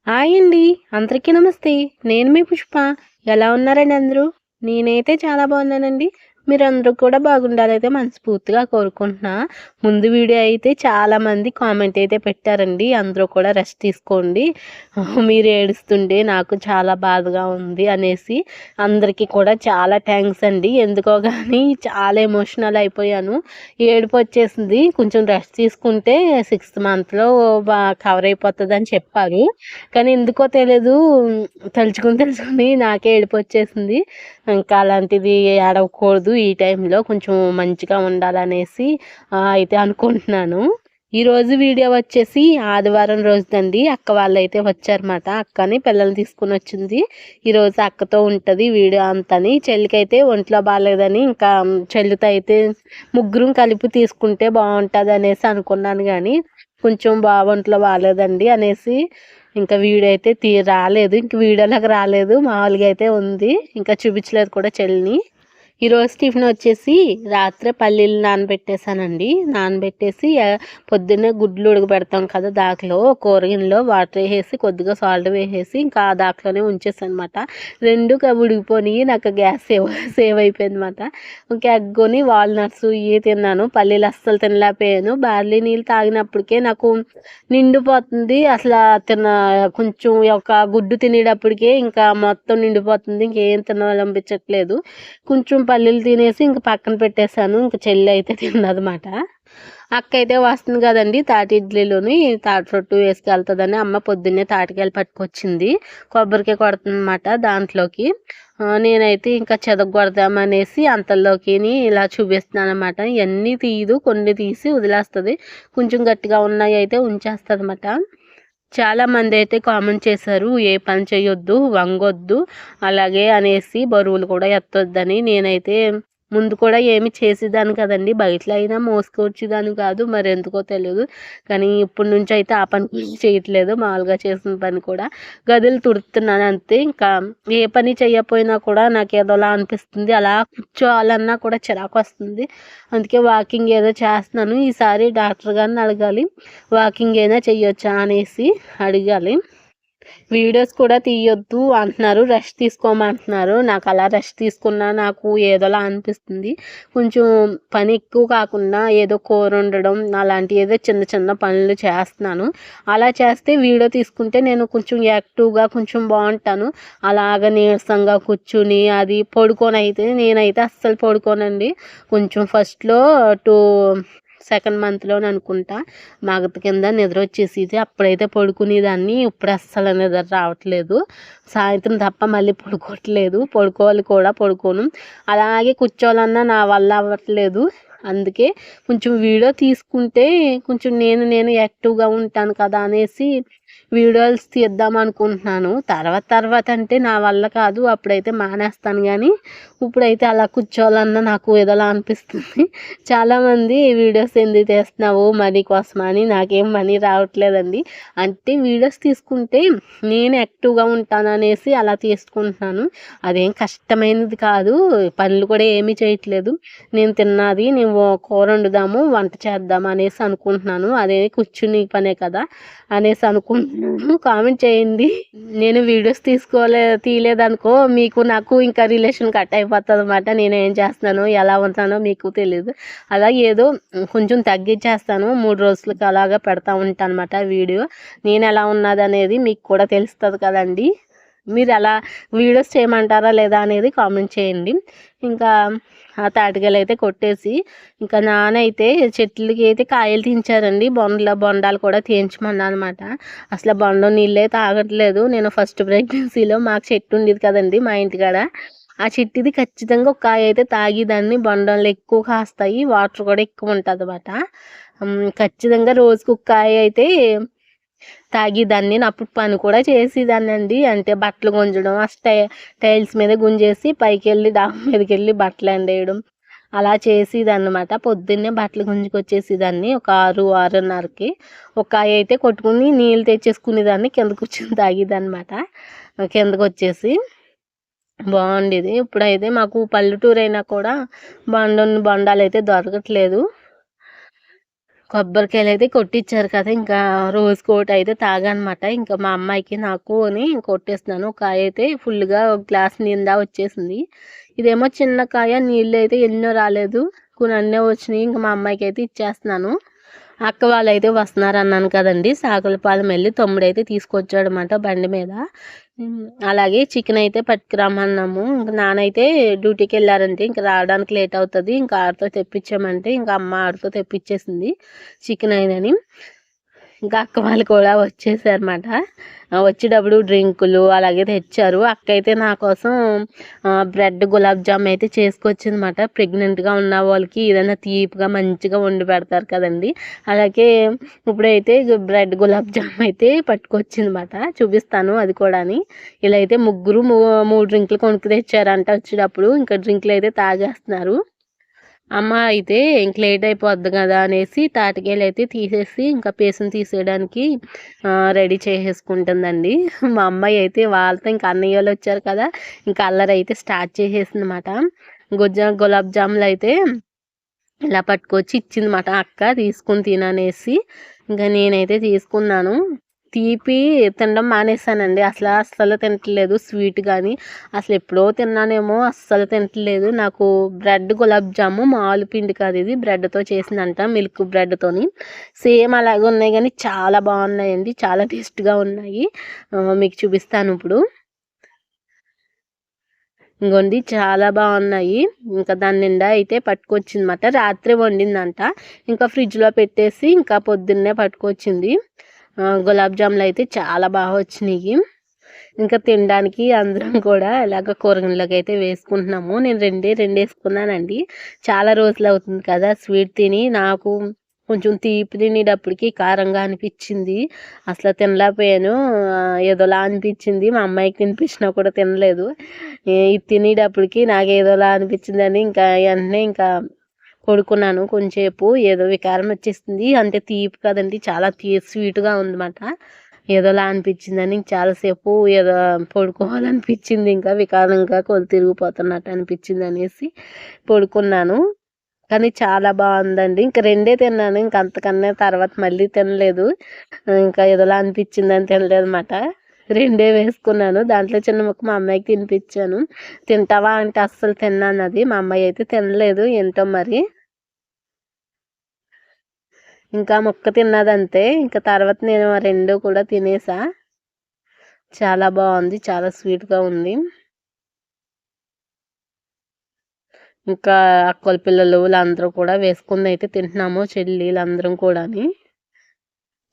Hi అండి. అందరికీ నమస్తే. నేను మీ పుష్ప. ఎలా ఉన్నారండి అందరూ? నేనైతే చాలా బాగున్నానండి. మీరందరూ కూడా బాగుండాలైతే మనస్ఫూర్తిగా కోరుకుంటున్నా. ముందు వీడియో అయితే చాలామంది కామెంట్ అయితే పెట్టారండి. అందరూ కూడా రెస్ట్ తీసుకోండి. మీరు ఏడుస్తుంటే నాకు చాలా బాధగా ఉంది అనేసి. అందరికీ కూడా చాలా థ్యాంక్స్ అండి. ఎందుకో గానీ చాలా ఎమోషనల్ అయిపోయాను. ఏడుపు వచ్చేసింది. కొంచెం రెస్ట్ తీసుకుంటే 6th మంత్‌లో కవర్ అయిపోతదని చెప్పారు. కానీ ఎందుకో తెలీదు, తలుచుకొని నాకే ఏడుపొచ్చేసింది. ఇంకా అలాంటిది ఏడవకూడదు ఈ టైంలో, కొంచెం మంచిగా ఉండాలనేసి అయితే అనుకుంటున్నాను. ఈరోజు వీడియో వచ్చేసి ఆదివారం రోజుదండి. అక్క వాళ్ళైతే వచ్చారన్నమాట. అక్కని పిల్లల్ని తీసుకొని వచ్చింది. ఈరోజు అక్కతో ఉంటుంది వీడియో అంతని. చెల్లికైతే ఒంట్లో బాగాలేదని ఇంకా చెల్లితో అయితే ముగ్గురం కలిపి తీసుకుంటే బాగుంటుంది అనేసి అనుకున్నాను. కానీ కొంచెం ఒంట్లో బాగాలేదండి అనేసి ఇంకా వీడియో అయితే రాలేదు. ఇంక వీడియోలోకి రాలేదు, మామూలుగా అయితే ఉంది. ఇంకా చూపించలేదు కూడా చెల్లిని. ఈరోజు టిఫిన్ వచ్చేసి రాత్రే పల్లీలు నానబెట్టేసానండి. నానబెట్టేసి పొద్దున్నే గుడ్లు ఉడకబెడతాం కదా, దాంట్లో కూరగిన్నెలో వాటర్ వేసేసి కొద్దిగా సాల్ట్ వేసేసి ఇంకా ఆ దాంట్లోనే ఉంచేసాను అనమాట. రెండు ఉడికిపోయి నాకు గ్యాస్ సేవ్ అయిపోయింది అనమాట. ఇంకా ఎగ్గుని వాల్నట్స్ ఇవి తిన్నాను. పల్లీలు అస్సలు తినలేకపోయాను. బార్లీ నీళ్ళు తాగినప్పటికే నాకు నిండిపోతుంది. అసలు కొంచెం ఒక గుడ్డు తినేటప్పటికే ఇంకా మొత్తం నిండిపోతుంది. ఇంకేం తినాలనిపించట్లేదు. కొంచెం పల్లీలు తినేసి ఇంక పక్కన పెట్టేశాను. ఇంక చెల్లి అయితే తిన్నదన్నమాట. అక్క అయితే వస్తుంది కదండి, తాటి ఇడ్లీలోని తాటి రొట్టు వేసుకెళ్తుందని అమ్మ పొద్దున్నే తాటికాయలు పట్టుకొచ్చింది. కొబ్బరికాయ కొడుతుందన్నమాట దాంట్లోకి. నేనైతే ఇంకా చెదగొడదామనేసి అంతల్లోకి ఇలా చూపిస్తున్నాను అనమాట. ఇవన్నీ తీయదు, కొన్ని తీసి వదిలేస్తుంది. కొంచెం గట్టిగా ఉన్నాయి అయితే ఉంచేస్తుంది అనమాట. చాలామంది అయితే కామెంట్ చేశారు, ఏ పని చేయొద్దు, వంగొద్దు అలాగే అనేసి, బరువులు కూడా ఎత్తొద్దని. నేనైతే ముందు కూడా ఏమి చేసేదాన్ని కదండి, బయటలో అయినా మోసుకొచ్చేదాన్ని కాదు, మరి ఎందుకో తెలియదు. కానీ ఇప్పటి నుంచి అయితే ఆ పని చేయట్లేదు. మామూలుగా చేసిన పని కూడా గదులు తుడుతున్నాను అంతే. ఇంకా ఏ పని చేయకపోయినా కూడా నాకు ఏదోలా అనిపిస్తుంది. అలా కూర్చోవాలన్నా కూడా చిరాకు వస్తుంది. అందుకే వాకింగ్ ఏదో చేస్తున్నాను. ఈసారి డాక్టర్ గారిని అడగాలి, వాకింగ్ అయినా చెయ్యొచ్చా అనేసి అడగాలి. వీడియోస్ కూడా తీయొద్దు అంటున్నారు, రెస్ట్ తీసుకోమంటున్నారు. నాకు అలా రెస్ట్ తీసుకున్నా నాకు ఏదోలా అనిపిస్తుంది. కొంచెం పని ఎక్కువ కాకుండా ఏదో కూర వండడం అలాంటి ఏదో చిన్న చిన్న పనులు చేస్తున్నాను. అలా చేస్తే వీడియో తీసుకుంటే నేను కొంచెం యాక్టివ్గా కొంచెం బాగుంటాను. అలాగ నీరసంగా కూర్చుని అది పడుకోనైతే నేనైతే అస్సలు పడుకోనండి. కొంచెం ఫస్ట్లో 2nd మంత్లోనే అనుకుంటా మగత కింద నిద్ర వచ్చేసేది. అప్పుడైతే పడుకునేదాన్ని. ఇప్పుడు అస్సలు నిద్ర రావట్లేదు. సాయంత్రం తప్ప మళ్ళీ పడుకోవట్లేదు. పడుకోవాలి కూడా పడుకోను. అలాగే కూర్చోవాలన్నా నా వల్ల అవ్వట్లేదు. అందుకే కొంచెం వీడియో తీసుకుంటే కొంచెం నేను యాక్టివ్గా ఉంటాను కదా అనేసి వీడియోస్ తీద్దాం అనుకుంటున్నాను. తర్వాత అంటే నా వల్ల కాదు, అప్పుడైతే మానేస్తాను. కానీ ఇప్పుడైతే అలా కూర్చోవాలన్నా నాకు ఏదోలా అనిపిస్తుంది. చాలామంది వీడియోస్ ఎందుకు తీస్తున్నావు మనీ కోసమా అని. నాకేం మనీ రావట్లేదండి. అంటే వీడియోస్ తీసుకుంటే నేను యాక్టివ్గా ఉంటాను అనేసి అలా తీసుకుంటున్నాను. అదేం కష్టమైనది కాదు, పనులు కూడా ఏమీ చేయట్లేదు. నేను తిన్నది నేను కూర వండుదాము, వంట చేద్దాము అనేసి అనుకుంటున్నాను. అదే కూర్చుని పనే కదా అనేసి అనుకుంటున్నాను. కామెంట్ చేయండి. నేను వీడియోస్ తీయలేదనుకో మీకు నాకు ఇంకా రిలేషన్ కట్ అయిపోతుంది అనమాట. నేను ఏం చేస్తున్నానో ఎలా ఉంటానో మీకు తెలీదు. అలా ఏదో కొంచెం తగ్గించేస్తాను. 3 రోజులకి అలాగా పెడతా ఉంటాను అనమాట వీడియో. నేను ఎలా ఉన్నది అనేది మీకు కూడా తెలుస్తుంది కదండి. మీరు ఎలా వీడియోస్ చేయమంటారా లేదా అనేది కామెంట్ చేయండి. ఇంకా ఆ తాటికాయలు అయితే కొట్టేసి ఇంకా నానైతే చెట్లకి అయితే కాయలు తీయించారండి. బొండాలు కూడా తీయించమన్నా అనమాట. అసలు బొండం నీళ్ళే తాగట్లేదు. నేను ఫస్ట్ ప్రెగ్నెన్సీలో మాకు చెట్టు ఉండేది కదండి మా ఇంటికాడ. ఆ చెట్టుది ఖచ్చితంగా ఒక కాయ అయితే తాగేదాన్ని. బొండంలో ఎక్కువ కాస్తాయి, వాటర్ కూడా ఎక్కువ ఉంటుంది అనమాట. ఖచ్చితంగా రోజుకు ఒక కాయ అయితే తాగేదాన్ని. నేను అప్పుడు పని కూడా చేసేదాన్ని అండి. అంటే బట్టలు గుంజడం, ఆ టైల్స్ మీద గుంజేసి పైకి వెళ్ళి డాబా మీదకి వెళ్ళి బట్టలు ఎండేయడం అలా చేసేదన్నమాట. పొద్దున్నే బట్టలు గుంజుకొచ్చేసేదాన్ని ఒక 6:30కి. ఒక కాయ అయితే కొట్టుకుని నీళ్ళు తెచ్చేసుకునేదాన్ని, కింద కూర్చొని తాగేదన్నమాట. కిందకు వచ్చేసి బాగుండేది. ఇప్పుడైతే మాకు పల్లెటూరు అయినా కూడా బొండాలు అయితే దొరకట్లేదు. కొబ్బరికాయలు అయితే కొట్టిచ్చారు కదా, ఇంకా రోజుకోటి అయితే తాగనమాట. ఇంకా మా అమ్మాయికి నాకు అని కొట్టేస్తున్నాను. కాయ అయితే ఫుల్గా ఒక గ్లాస్ నిండా వచ్చేసింది. ఇదేమో చిన్న కాయ, నీళ్ళు అయితే ఎన్నో రాలేదు, కొన్ని అన్నీ వచ్చినాయి. ఇంకా మా అమ్మాయికి అయితే ఇచ్చేస్తున్నాను. అక్క వాళ్ళైతే వస్తున్నారు అన్నాను కదండి, సాకులపాలెం వెళ్ళి తమ్ముడైతే తీసుకొచ్చాడనమాట బండి మీద. అలాగే చికెన్ అయితే పట్టుకురమ్మన్నాము. ఇంకా నానైతే డ్యూటీకి వెళ్ళారంటే ఇంకా రావడానికి లేట్ అవుతుంది, ఇంకా ఆడితో తెప్పించామంటే ఇంకా అమ్మ ఆడితో తెప్పించేసింది చికెన్ అయినని. ఇంకా అక్క వాళ్ళు కూడా వచ్చేసారన్నమాట. వచ్చేటప్పుడు డ్రింకులు అలాగే తెచ్చారు. అక్క అయితే నా కోసం బ్రెడ్ గులాబ్ జామ్ అయితే చేసుకొచ్చిందన్నమాట. ప్రెగ్నెంట్గా ఉన్న వాళ్ళకి ఏదైనా తీపిగా మంచిగా వండి పెడతారు కదండి, అలాగే ఇప్పుడైతే బ్రెడ్ గులాబ్ జామ్ అయితే పట్టుకొచ్చిందన్నమాట. చూపిస్తాను అది కూడా. ఇలా అయితే ముగ్గురు 3 డ్రింకులు కొనుక్కు తెచ్చారంట వచ్చేటప్పుడు. ఇంకా డ్రింకులు అయితే తాగేస్తున్నారు. అమ్మ అయితే ఇంక లేట్ అయిపోద్ది కదా అనేసి తాటికాయలు అయితే తీసేసి ఇంకా పేసుని తీసేయడానికి రెడీ చేసేసుకుంటుందండి. మా అమ్మాయి అయితే వాళ్ళతో ఇంకా అన్నయ్య వాళ్ళు వచ్చారు కదా, ఇంకా అల్లరి అయితే స్టార్ట్ చేసేసింది అనమాట. గులాబ్ జాములు అయితే ఇలా పట్టుకొచ్చి ఇచ్చిందన్నమాట అక్క, తీసుకుని తిననేసి. ఇంకా నేనైతే తీసుకున్నాను. తీపి తినడం మానేసానండి, అస్సలు తినట్లేదు స్వీట్ కానీ. అసలు ఎప్పుడో తిన్నానేమో, అస్సలు తినట్లేదు. నాకు బ్రెడ్ గులాబ్ జాము మామూలు పిండి కాదు, ఇది బ్రెడ్తో చేసిందంట, మిల్క్ బ్రెడ్తోని. సేమ్ అలాగే ఉన్నాయి కానీ చాలా బాగున్నాయండి, చాలా టేస్ట్గా ఉన్నాయి. మీకు చూపిస్తాను ఇప్పుడు. ఇంకోండి చాలా బాగున్నాయి. ఇంకా దాని నిండా అయితే పట్టుకొచ్చిందన్నమాట. రాత్రి వండిందంట, ఇంకా ఫ్రిడ్జ్లో పెట్టేసి ఇంకా పొద్దున్నే పట్టుకొచ్చింది. గులాబ్ జాములు అయితే చాలా బాగా వచ్చినాయి. ఇంకా తినడానికి అందరం కూడా ఇలాగ కూరగాయలకి అయితే వేసుకుంటున్నాము. నేను రెండు వేసుకున్నానండి. చాలా రోజులు అవుతుంది కదా స్వీట్ తిని, నాకు కొంచెం తీపి తినేటప్పటికి కారంగా అనిపించింది, అసలు తినలేకపోయాను. ఏదోలా అనిపించింది. మా అమ్మాయికి తినిపించినా కూడా తినలేదు. ఇది తినేటప్పటికి నాకు ఏదోలా అనిపించిందని ఇంకా వెంటనే ఇంకా పడుకున్నాను కొంచెంసేపు. ఏదో వికారం వచ్చేసింది, అంటే తీపి కదండి, చాలా స్వీట్గా ఉందన్నమాట. ఏదోలా అనిపించిందని చాలాసేపు ఏదో పడుకోవాలనిపించింది, ఇంకా వికారంగా కొలు తిరిగిపోతున్నట్టు అనిపించింది అనేసి పడుకున్నాను. కానీ చాలా బాగుందండి. ఇంకా రెండే తిన్నాను, ఇంకా అంతకన్నా తర్వాత మళ్ళీ తినలేదు. ఇంకా ఏదోలా అనిపించిందని తినలేదు అనమాట. రెండే వేసుకున్నాను. దాంట్లో చిన్న ముక్క మా అమ్మాయికి తినిపించాను. తింటావా అంటే అస్సలు తిన్నాను, అది మా అమ్మాయి అయితే తినలేదు, ఏంటో మరి. ఇంకా ముక్క తిన్నదంతే. ఇంకా తర్వాత నేను రెండు కూడా తినేసా. చాలా బాగుంది, చాలా స్వీట్గా ఉంది. ఇంకా అక్కల పిల్లలు వీళ్ళందరూ కూడా వేసుకుని అయితే తింటున్నాము, చెల్లిలందరం కూడా.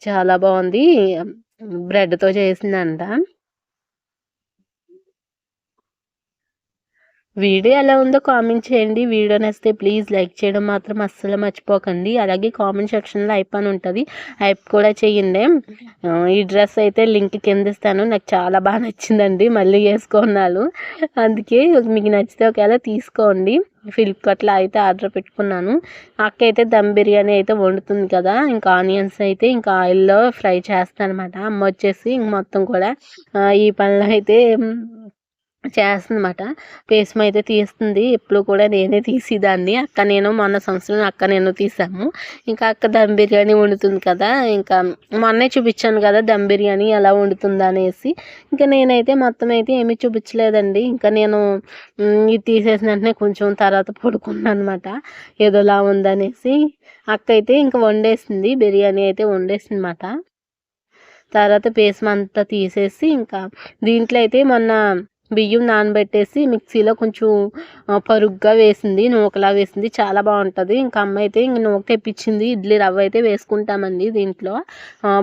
చాలా బాగుంది, బ్రెడ్తో చేసిందంట. వీడియో ఎలా ఉందో కామెంట్ చేయండి. వీడియో నచ్చితే ప్లీజ్ లైక్ చేయడం మాత్రం అస్సలు మర్చిపోకండి. అలాగే కామెంట్ సెక్షన్లో ఐప్ అని ఉంటుంది, ఐప్ కూడా చేయండి. ఈ డ్రెస్ అయితే లింక్ కింద ఇస్తాను, నాకు చాలా బాగా నచ్చిందండి, మళ్ళీ వేసుకున్నాను. అందుకే మీకు నచ్చితే ఒకవేళ తీసుకోండి. ఫ్లిప్కార్ట్లో అయితే ఆర్డర్ పెట్టుకున్నాను. అక్క అయితే దమ్ బిర్యానీ అయితే వండుతుంది కదా, ఇంకా ఆనియన్స్ అయితే ఇంకా ఆయిల్లో ఫ్రై చేస్తాను అనమాట. అమ్మ వచ్చేసి ఇంక మొత్తం కూడా ఈ పనులు అయితే చేస్తుందన్నమాట. పేస్మ అయితే తీస్తుంది, ఎప్పుడు కూడా నేనే తీసేదాన్ని. అక్క నేను మొన్న సంవత్సరం అక్క నేను తీసాము. ఇంకా అక్క దమ్ బిర్యానీ వండుతుంది కదా, ఇంకా మొన్నే చూపించాను కదా దమ్ బిర్యానీ ఎలా వండుతుందా అనేసి. ఇంకా నేనైతే మొత్తం అయితే ఏమీ చూపించలేదండి. ఇంకా నేను ఇది తీసేసిన వెంటనే కొంచెం తర్వాత పడుకున్నాను అనమాట, ఏదోలా ఉందనేసి. అక్క అయితే ఇంకా వండేసింది, బిర్యానీ అయితే వండేసింది అనమాట. తర్వాత పేస్మ అంతా తీసేసి ఇంకా దీంట్లో అయితే మొన్న బియ్యం నానబెట్టేసి మిక్సీలో కొంచెం పరుగ్గా వేసింది, నూకలా వేసింది, చాలా బాగుంటుంది. ఇంకా అమ్మ అయితే ఇంక నూక తెప్పించింది. ఇడ్లీ రవ్వ అయితే వేసుకుంటామండి దీంట్లో,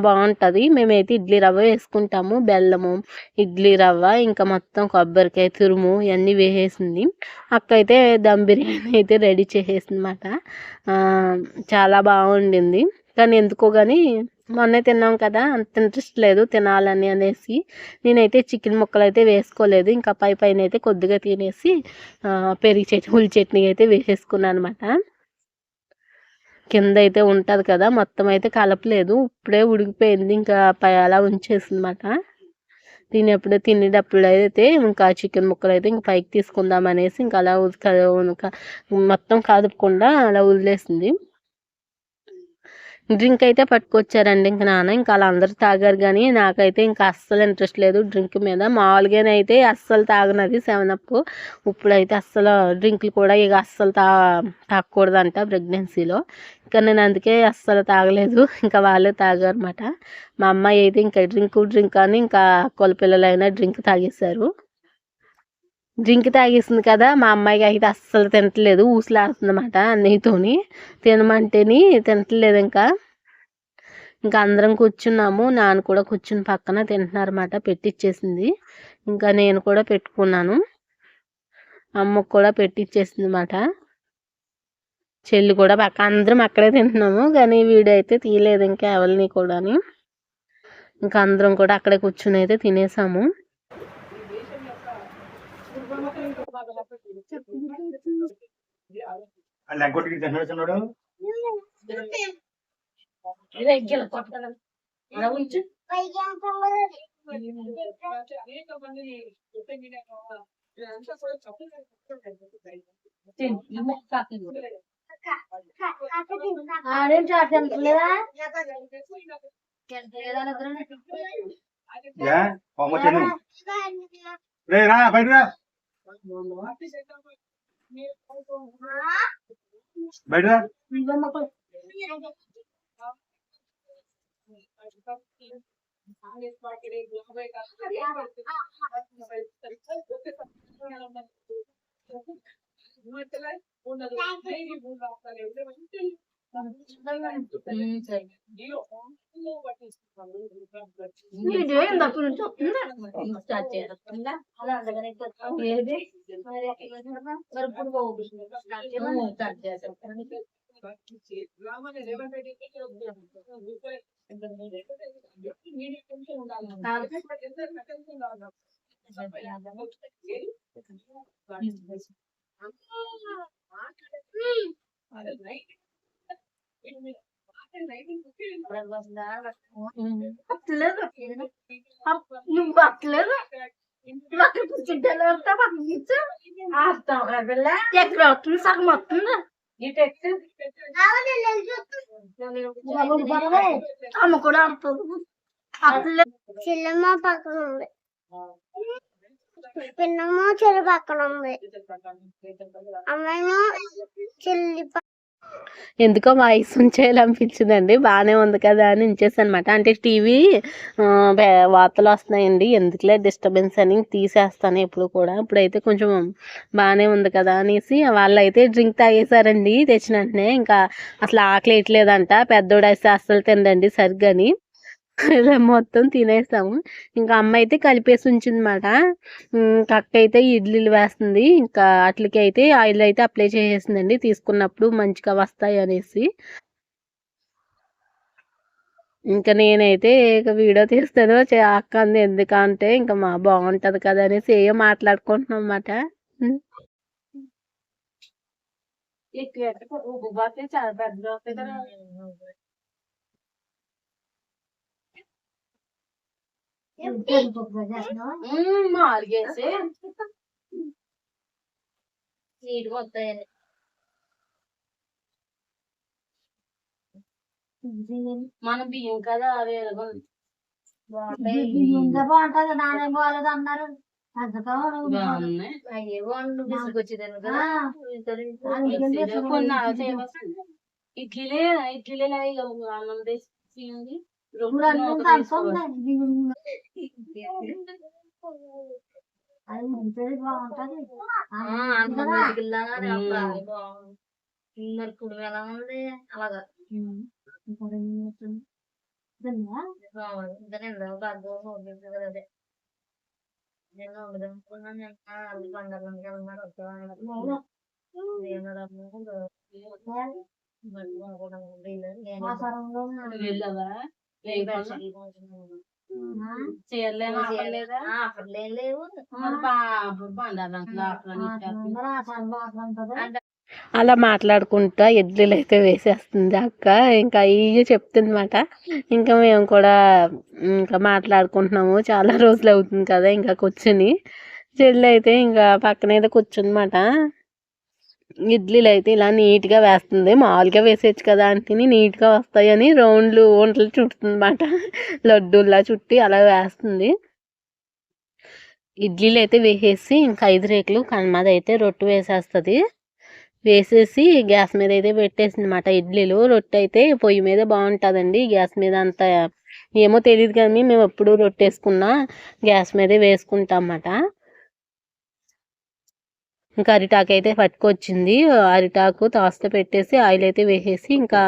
బాగుంటుంది. మేమైతే ఇడ్లీ రవ్వ వేసుకుంటాము, బెల్లము, ఇడ్లీ రవ్వ, ఇంకా మొత్తం కొబ్బరికాయ తురుము ఇవన్నీ వేసేసింది. అక్క అయితే దమ్ బిర్యానీ అయితే రెడీ చేసేసింది అన్నమాట. చాలా బాగుండింది. కానీ ఎందుకో కానీ మొన్నే తిన్నాం కదా, అంత ఇంట్రెస్ట్ లేదు తినాలని అనేసి నేనైతే చికెన్ ముక్కలు అయితే వేసుకోలేదు. ఇంకా పైన అయితే కొద్దిగా తినేసి పెరుగు చట్నీ, ఉల్లి చట్నీ అయితే వేసేసుకున్నాను అనమాట. కింద అయితే ఉంటుంది కదా, మొత్తం అయితే కలపలేదు, ఇప్పుడే ఉడికిపోయింది, ఇంకా అలా ఉంచేసింది అనమాట. తినేటప్పుడు అయితే ఇంకా చికెన్ ముక్కలు అయితే ఇంకా పైకి తీసుకుందాం అనేసి ఇంకా అలా మొత్తం కదపకుండా అలా వదిలేసింది. డ్రింక్ అయితే పట్టుకొచ్చారండి ఇంక నాన్న. ఇంకా వాళ్ళందరూ తాగారు కానీ నాకైతే ఇంకా అస్సలు ఇంట్రెస్ట్ లేదు డ్రింక్ మీద. మామూలుగానైతే అస్సలు తాగనది 7 అప్. ఇప్పుడైతే అస్సలు డ్రింకులు కూడా ఇక అస్సలు తాగకూడదంట ప్రెగ్నెన్సీలో. ఇంకా నేను అందుకే అస్సలు తాగలేదు. ఇంకా వాళ్ళే తాగారన్నమాట. మా అమ్మాయి అయితే ఇంకా డ్రింక్ అని ఇంకా పిల్లలైనా డ్రింక్ తాగేశారు. డ్రింక్ తాగేసింది కదా, మా అమ్మాయికి అయితే అస్సలు తినట్లేదు, ఊసలాడుతుందన్నమాట అన్నయ్యతోని. తినమంటేని తినట్లేదు. ఇంకా అందరం కూర్చున్నాము. నాన్న కూడా కూర్చుని పక్కన తింటున్నారన్నమాట. పెట్టిచ్చేసింది. ఇంకా నేను కూడా పెట్టుకున్నాను. అమ్మకు కూడా పెట్టిచ్చేసింది అన్నమాట. చెల్లి కూడా పక్క అందరం అక్కడే తింటున్నాము కానీ వీడియో అయితే తీయలేదు ఇంకా ఎవరిని కూడా. ఇంకా అందరం కూడా అక్కడే కూర్చుని అయితే తినేసాము. బయట అమ్మ కూడా చెల్లెమ్మ పక్కన ఉంది, పిన్నమ్మ చెల్లి పక్కన ఉంది, అమ్మాయిమో చెల్లి. ఎందుకో వాయిస్ ఉంచేయాలనిపించిందండి. బాగానే ఉంది కదా అని ఉంచేసానమాట. అంటే టీవీ వార్తలు వస్తున్నాయండి, ఎందుకులే డిస్టర్బెన్స్ అని తీసేస్తాను ఎప్పుడు కూడా. ఇప్పుడైతే కొంచెం బాగానే ఉంది కదా అనేసి వాళ్ళైతే డ్రింక్ తాగేశారండి తెచ్చిన వెంటనే. ఇంకా అసలు ఆకలి వేయట్లేదంట. పెద్దోడైతే అస్సలు తినడండి సరిగ్గాని. ఇలా మొత్తం తినేసాము. ఇంకా అమ్మ అయితే కలిపేసి ఉంచిందన్నమాట. అక్క అయితే ఇడ్లీలు వేస్తుంది. ఇంకా అట్లకి అయితే ఆయిల్ అయితే అప్లై చేసేసిందండి, తీసుకున్నప్పుడు మంచిగా వస్తాయి అనేసి. ఇంకా నేనైతే ఇక వీడియో తీస్తాను అక్క అంది. ఎందుకంటే ఇంకా బాగుంటది కదా అనేసి ఏయో మాట్లాడుకుంటున్నాం అన్నమాట. చాలా పెద్ద మార్గేసి నీట్గా వస్తాయని మన బియ్యం కదా అదే బాగుంటది. నానే బాగాలేదు అన్నారు. ఇడ్లీలే అన్నం తెచ్చింది. అది బాగుంటది. కుడి ఎలా ఉంది అలాగా నేను వండుకున్నాను. అల్లి పండుగ వెళ్ళవా అలా మాట్లాడుకుంటా ఇడ్లీలు అయితే వేసేస్తుంది అక్క. ఇంకా ఇవి చెప్తుంది అన్నమాట. ఇంకా మేము కూడా ఇంకా మాట్లాడుకుంటున్నాము. చాలా రోజులు అవుతుంది కదా ఇంకా కూర్చుని. చెల్లి అయితే ఇంకా పక్కన అయితే కూర్చుందన్నమాట. ఇడ్లీలు అయితే ఇలా నీట్గా వేస్తుంది. మామూలుగా వేసేయచ్చు కదా అంటే నీట్గా వస్తాయని రౌండ్లు వంటలు చుడుతుంది అన్నమాట. లడ్డూల్లా చుట్టి అలా వేస్తుంది. ఇడ్లీలు అయితే వేసేసి ఇంకా 5 రేకులు కనుమది అయితే రొట్టె వేసేస్తుంది. వేసేసి గ్యాస్ మీద అయితే పెట్టేసింది అన్నమాట. ఇడ్లీలు రొట్టె అయితే పొయ్యి మీద బాగుంటుందండి. గ్యాస్ మీద అంత ఏమో తెలియదు కానీ మేము ఎప్పుడు రొట్టె వేసుకున్నా గ్యాస్ మీదే వేసుకుంటాం అన్నమాట. ఇంకా అరిటాకు అయితే పట్టుకొచ్చింది. అరిటాకు తాస్త పెట్టేసి ఆయిల్ అయితే వేసేసి ఇంకా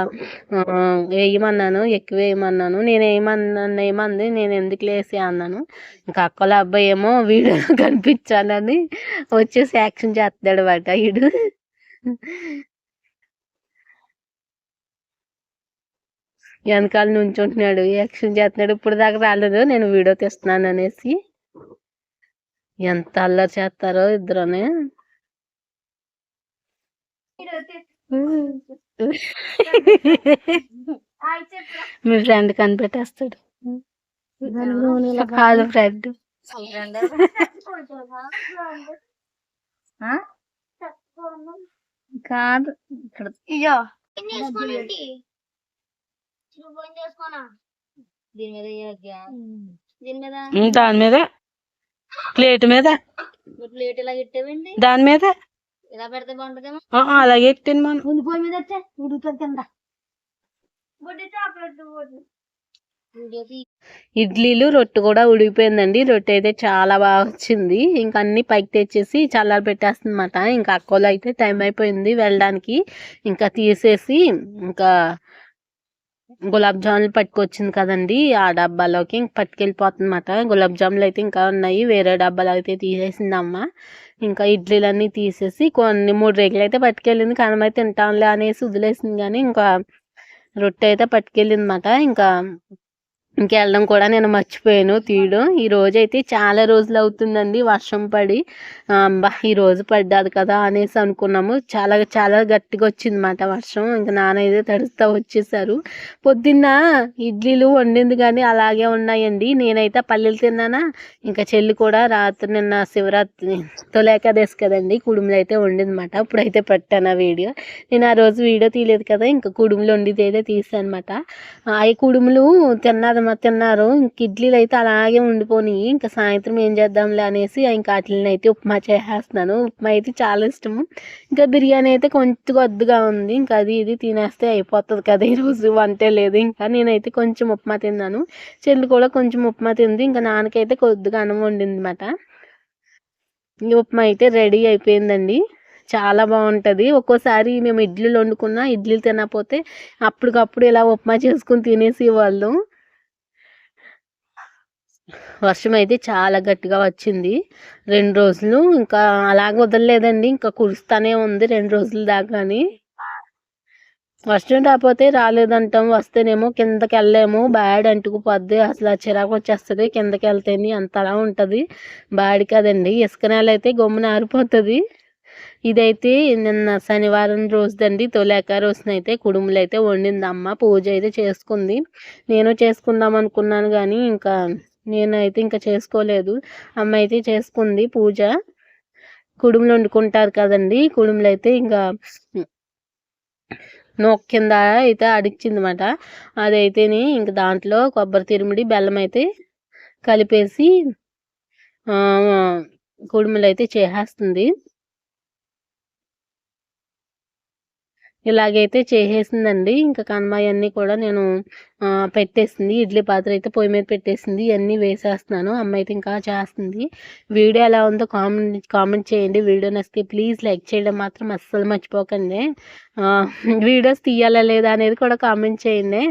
వేయమన్నాను, ఎక్కువ వేయమన్నాను. నేను ఏమంది నేను ఎందుకు లేసి అన్నాను. ఇంకా అక్కల అబ్బాయి ఏమో వీడియోలో కనిపించాలని వచ్చేసి యాక్షన్ చేస్తాడు అన్నమాట వీడు. వెనకాల నుంచుంటున్నాడు, యాక్షన్ చేస్తున్నాడు. ఇప్పుడు దాకా రాలేదు నేను వీడియో తీస్తున్నాను అనేసి. ఎంత అల్లరి చేస్తారో ఇద్దరునే. మీ ఫ్రెండ్ కనిపెట్టేస్తాడు. కాదు ఫ్రెండ్ కాదు ఇక్కడ దాని మీద ప్లేట్ మీద ప్లేట్ ఇలా పెట్టేవండి. దాని మీద ఇలా పెడితే బాగుంటుందేమో. అలాగే ఎట్టాను మనం ముందు పోయి మీద వచ్చే ఉడుకుతుంది కింద. ఇడ్లీలు రొట్టె కూడా ఉడికిపోయిందండి. రొట్టె అయితే చాలా బాగా వచ్చింది. ఇంకా అన్ని పైకి తెచ్చేసి చల్లారి పెట్టేస్తుంది అన్నమాట. ఇంకా అక్కలో అయితే టైం అయిపోయింది వెళ్ళడానికి. ఇంకా తీసేసి ఇంకా గులాబ్ జాములు పట్టుకొచ్చింది కదండి ఆ డబ్బాలోకి ఇంక పట్టుకెళ్ళిపోతుంది అన్నమాట. గులాబ్ జాములు అయితే ఇంకా ఉన్నాయి, వేరే డబ్బాలు అయితే తీసేసింది అమ్మ. ఇంకా ఇడ్లీలన్నీ తీసేసి కొన్ని 3 రేకులు అయితే పట్టుకెళ్ళింది. కనమైతే తింటాంలే అనేసి వదిలేసింది. కానీ ఇంకా రొట్టె అయితే పట్టుకెళ్ళింది అన్నమాట. ఇంకా ఇంకెళ్ళడం కూడా నేను మర్చిపోయాను తీయడం. ఈ రోజు అయితే చాలా రోజులు అవుతుందండి వర్షం పడి. ఈ రోజు పడ్డాది కదా అనేసి అనుకున్నాము. చాలా చాలా గట్టిగా వచ్చింది అన్నమాట వర్షం. ఇంకా నాన్న అయితే తడుస్తూ వచ్చేసారు. పొద్దున్న ఇడ్లీలు వండింది కానీ అలాగే ఉన్నాయండి. నేనైతే పల్లెలు తిన్నానా. ఇంకా చెల్లి కూడా రాత్రి నిన్న శివరాత్రి తొలేకాదేశి కదండి కుడుములు అయితే వండింది అన్నమాట. ఇప్పుడైతే పెట్టాను ఆ వీడియో. నేను ఆ రోజు వీడియో తీయలేదు కదా, ఇంకా కుడుములు వండితే అయితే తీసాను అనమాట. ఆ కుడుములు తిన్నారు. ఇంక ఇడ్లీలు అయితే అలాగే ఉండిపోయి ఇంకా సాయంత్రం ఏం చేద్దాంలే అనేసి ఇంకా వాటిని అయితే ఉప్మా చేసేస్తున్నాను. ఉప్మా అయితే చాలా ఇష్టము. ఇంకా బిర్యానీ అయితే కొంచెం కొద్దిగా ఉంది. ఇంకా అది ఇది తినేస్తే అయిపోతుంది కదా, ఈరోజు వంటే లేదు. ఇంకా నేనైతే కొంచెం ఉప్మా తిన్నాను, చెల్లి కూడా కొంచెం ఉప్మా తింది. ఇంకా నాన్నకైతే కొద్దిగా అన్నం వండింది అనమాట. ఈ ఉప్మా అయితే రెడీ అయిపోయిందండి. చాలా బాగుంటుంది. ఒక్కోసారి మేము ఇడ్లీలు వండుకున్నా ఇడ్లీలు తినకపోతే అప్పటికప్పుడు ఇలా ఉప్మా చేసుకుని తినేసి వాళ్ళం. వర్షం అయితే చాలా గట్టిగా వచ్చింది 2 రోజులు. ఇంకా అలాగ వదలలేదండి, ఇంకా కురుస్తూనే ఉంది 2 రోజుల దాకాని. వర్షం రాకపోతే రాలేదంటాం, వస్తేనేమో కిందకి వెళ్ళలేము, బ్యాడ్ అంటుకుపోద్ది. అసలు చిరాకు వచ్చేస్తుంది కిందకి వెళ్తేనే, అంతలా ఉంటుంది. బ్యాడ్ కదండి. ఇసుక నేల అయితే గమ్మున ఆరిపోతుంది. ఇదైతే నిన్న శనివారం రోజుదండి. తొలేక రోజునైతే కుడుములు అయితే వండింది అమ్మ. పూజ అయితే చేసుకుంది. నేను చేసుకుందాం అనుకున్నాను కానీ ఇంకా నేనైతే ఇంకా చేసుకోలేదు. అమ్మ అయితే చేసుకుంది పూజ. కుడుములు వండుకుంటారు కదండి, కుడుములు అయితే ఇంకా నోక్ కింద అయితే అడిగించింది అనమాట. అదైతేని ఇంక దాంట్లో కొబ్బరి తిరుమిడి బెల్లం అయితే కలిపేసి కుడుములు అయితే చేసేస్తుంది. ఇలాగైతే చేసేసిందండి. ఇంకా కనమాయన్నీ కూడా నేను పెట్టేసింది. ఇడ్లీ పాత్ర అయితే పొయ్యి మీద పెట్టేసింది. ఇవన్నీ వేసేస్తున్నాను. అమ్మ అయితే ఇంకా చేస్తుంది. వీడియో ఎలా ఉందో కామెంట్ చేయండి. వీడియో నచ్చితే ప్లీజ్ లైక్ చేయడం మాత్రం అస్సలు మర్చిపోకండి. వీడియోస్ తీయాలా లేదా అనేది కూడా కామెంట్ చేయండి.